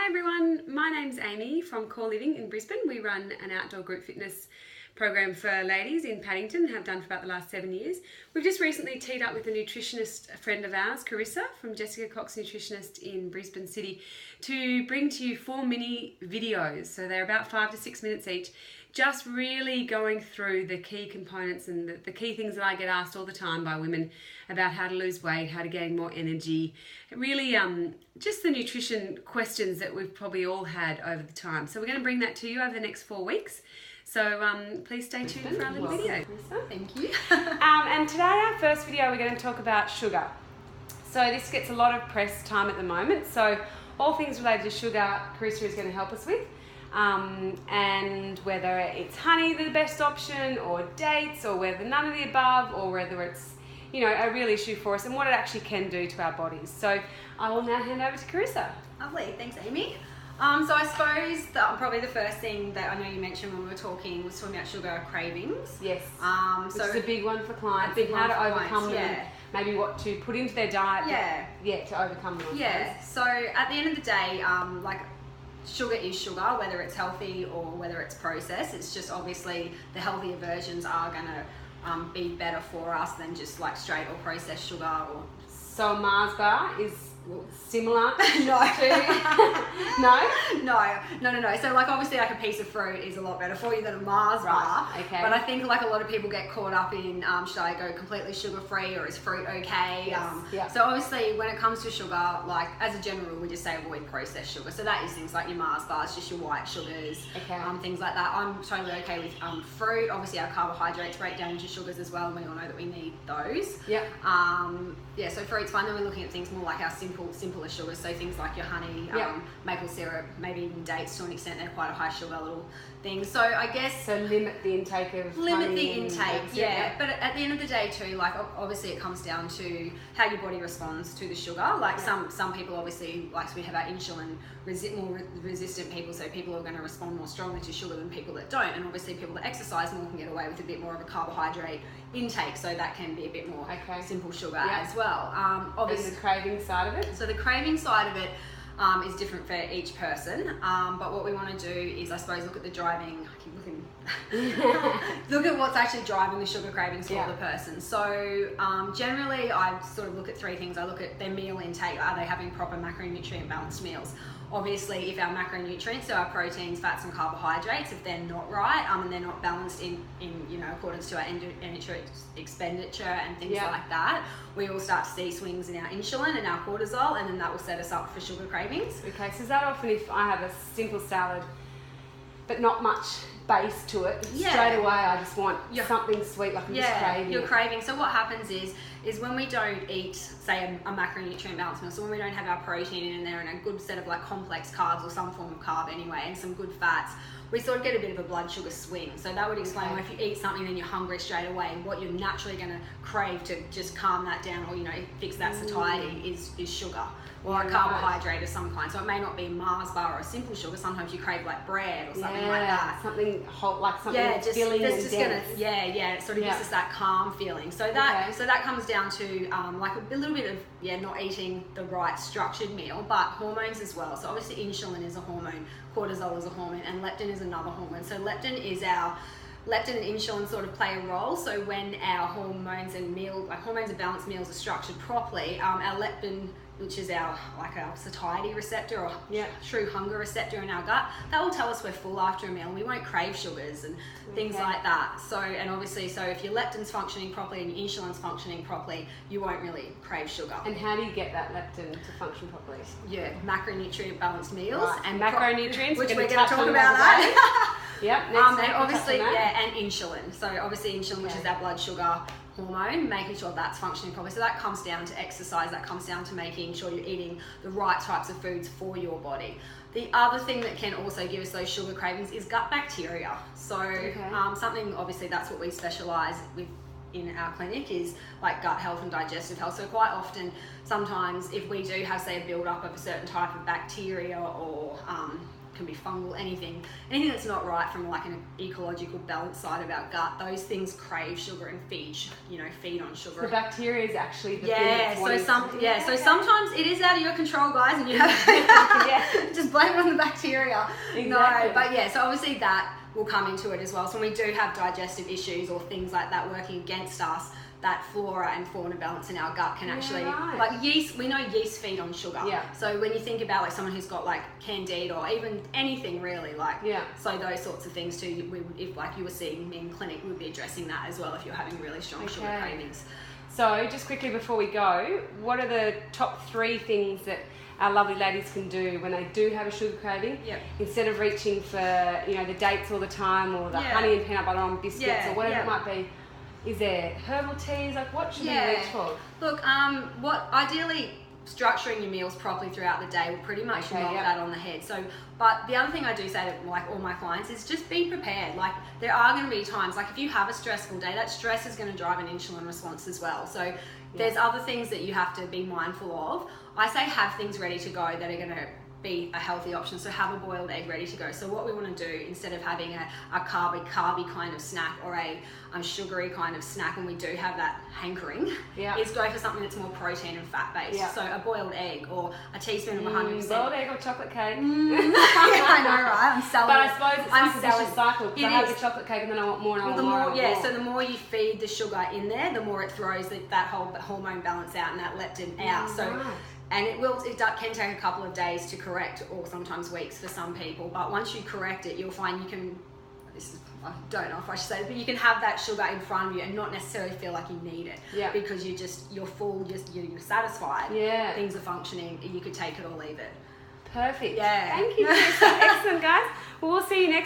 Hi everyone, my name's Amy from Coreliving in Brisbane. We run an outdoor group fitness program for ladies in Paddington, have done for about the last 7 years. We've just recently teed up with a nutritionist, a friend of ours, Carissa from Jessica Cox Nutritionist in Brisbane City, to bring to you 4 mini videos. So they're about 5 to 6 minutes each, just really going through the key components and the key things that I get asked all the time by women about how to lose weight, how to gain more energy, really just the nutrition questions that we've probably all had over the time. So we're going to bring that to you over the next 4 weeks. So please stay tuned for our little video. Thank you. And today our first video we're going to talk about sugar. So this gets a lot of press time at the moment. So all things related to sugar, Carissa is going to help us with. And whether it's honey the best option, or dates, or whether none of the above, or whether it's, you know, a real issue for us and what it actually can do to our bodies. So I will now hand over to Carissa. Lovely, thanks Amy. So I suppose that probably the first thing that I know you mentioned when we were talking was talking about sugar cravings. Yes. So which is a big one for clients. A big how one to for overcome clients, them. yeah. Maybe what to put into their diet. Yeah. To overcome them. Yeah. So at the end of the day, like sugar is sugar, whether it's healthy or whether it's processed. It's just obviously the healthier versions are going to be better for us than just like straight or processed sugar. Or So a Mars bar is similar no. No? No. So like obviously like a piece of fruit is a lot better for you than a Mars bar. Okay. But I think like a lot of people get caught up in should I go completely sugar free or is fruit okay? Yes. So obviously when it comes to sugar, like as a general rule we just say avoid processed sugar. So that is things like your Mars bars, just your white sugars, things like that. I'm totally okay with fruit. Obviously our carbohydrates break down into sugars as well, and we all know that we need those. Yep. So fruit's fine. Then we're looking at things more like our simpler sugars, so things like your honey, maple syrup, maybe even dates to an extent. They're quite a high sugar little things. So I guess limit the intake of But at the end of the day too, like obviously it comes down to how your body responds to the sugar. Like some people obviously, like we have our insulin more resistant people, so people are going to respond more strongly to sugar than people that don't. And obviously people that exercise more can get away with a bit more of a carbohydrate intake, so that can be a bit more simple sugar as well. Obviously the craving side of it. So the craving side of it is different for each person, but what we want to do is, I suppose, look at the driving. I keep looking. Look at what's actually driving the sugar cravings for the person. So generally, I sort of look at 3 things. I look at their meal intake. Are they having proper macronutrient balanced meals? Obviously, if our macronutrients, so our proteins, fats, and carbohydrates, if they're not right, and they're not balanced in accordance to our energy expenditure and things like that, we will start to see swings in our insulin and our cortisol, and then that will set us up for sugar cravings. Okay, so is that often if I have a simple salad, but not much base to it, straight away I just want something sweet, like I'm just craving. You're craving. So what happens is when we don't eat, say, a macronutrient balanced meal, so when we don't have our protein in there and a good set of like complex carbs or some form of carb anyway, and some good fats, we sort of get a bit of a blood sugar swing. So that would explain why if you eat something and you're hungry straight away, what you're naturally going to crave to just calm that down or, fix that satiety is sugar or a carbohydrate of some kind. So it may not be a Mars bar or a simple sugar. Sometimes you crave like bread or something like that. Something hot, like something that's filling and dense. It sort of gives us that calm feeling. So that comes down to like a little bit of not eating the right structured meal, but hormones as well. So obviously insulin is a hormone, cortisol is a hormone, and leptin is another hormone. So leptin and insulin sort of play a role. So when our hormones and balanced meals are structured properly, our leptin, which is our satiety receptor or true hunger receptor in our gut, that will tell us we're full after a meal, and we won't crave sugars and things like that. So, and obviously, so if your leptin's functioning properly and your insulin's functioning properly, you won't really crave sugar. And how do you get that leptin to function properly? Macronutrient balanced meals and macronutrients, which we're going to talk about that. And obviously, and insulin. So obviously insulin, which is our blood sugar hormone, making sure that's functioning properly. So that comes down to exercise, that comes down to making sure you're eating the right types of foods for your body. The other thing that can also give us those sugar cravings is gut bacteria. So something, obviously that's what we specialise with in our clinic, is like gut health and digestive health. So quite often, sometimes if we do have, say, a build up of a certain type of bacteria or can be fungal, anything that's not right from like an ecological balance side of our gut. Those things crave sugar and feed on sugar. The bacteria is actually the thing that's so sometimes it is out of your control, guys, and you have just blame it on the bacteria. Exactly. No, but yeah, so obviously that will come into it as well. So when we do have digestive issues or things like that working against us, that flora and fauna balance in our gut can actually, like yeast, we know yeast feed on sugar. Yeah. So when you think about like someone who's got like candida or even anything really, like, so those sorts of things too, we would, if like you were seeing me in clinic, we would be addressing that as well if you're having really strong sugar cravings. So just quickly before we go, what are the top 3 things that our lovely ladies can do when they do have a sugar craving? Instead of reaching for, the dates all the time or the honey and peanut butter on biscuits or whatever it might be. Is there herbal teas? Like, what should we reach for? Look, what ideally structuring your meals properly throughout the day will pretty much knock that on the head. So, but the other thing I do say to like all my clients is just be prepared. Like, there are going to be times, like if you have a stressful day, that stress is going to drive an insulin response as well. So there's other things that you have to be mindful of. I say have things ready to go that are going to be a healthy option. So have a boiled egg ready to go. So what we want to do, instead of having a carby kind of snack or a sugary kind of snack when we do have that hankering, is go for something that's more protein and fat based. So a boiled egg or a teaspoon of 100%. Boiled egg or chocolate cake. I know, right? I'm selling. But I suppose it's like a vicious cycle. Because I have the chocolate cake and then I want more and I want more. So the more you feed the sugar in there, the more it throws that whole hormone balance out and that leptin out. And it can take a couple of days to correct, or sometimes weeks for some people. But once you correct it, you'll find you can, I don't know if I should say this, but you can have that sugar in front of you and not necessarily feel like you need it. Because you're full, you're satisfied. Things are functioning. You could take it or leave it. Perfect. Thank you, Carissa. Excellent, guys. Well, we'll see you next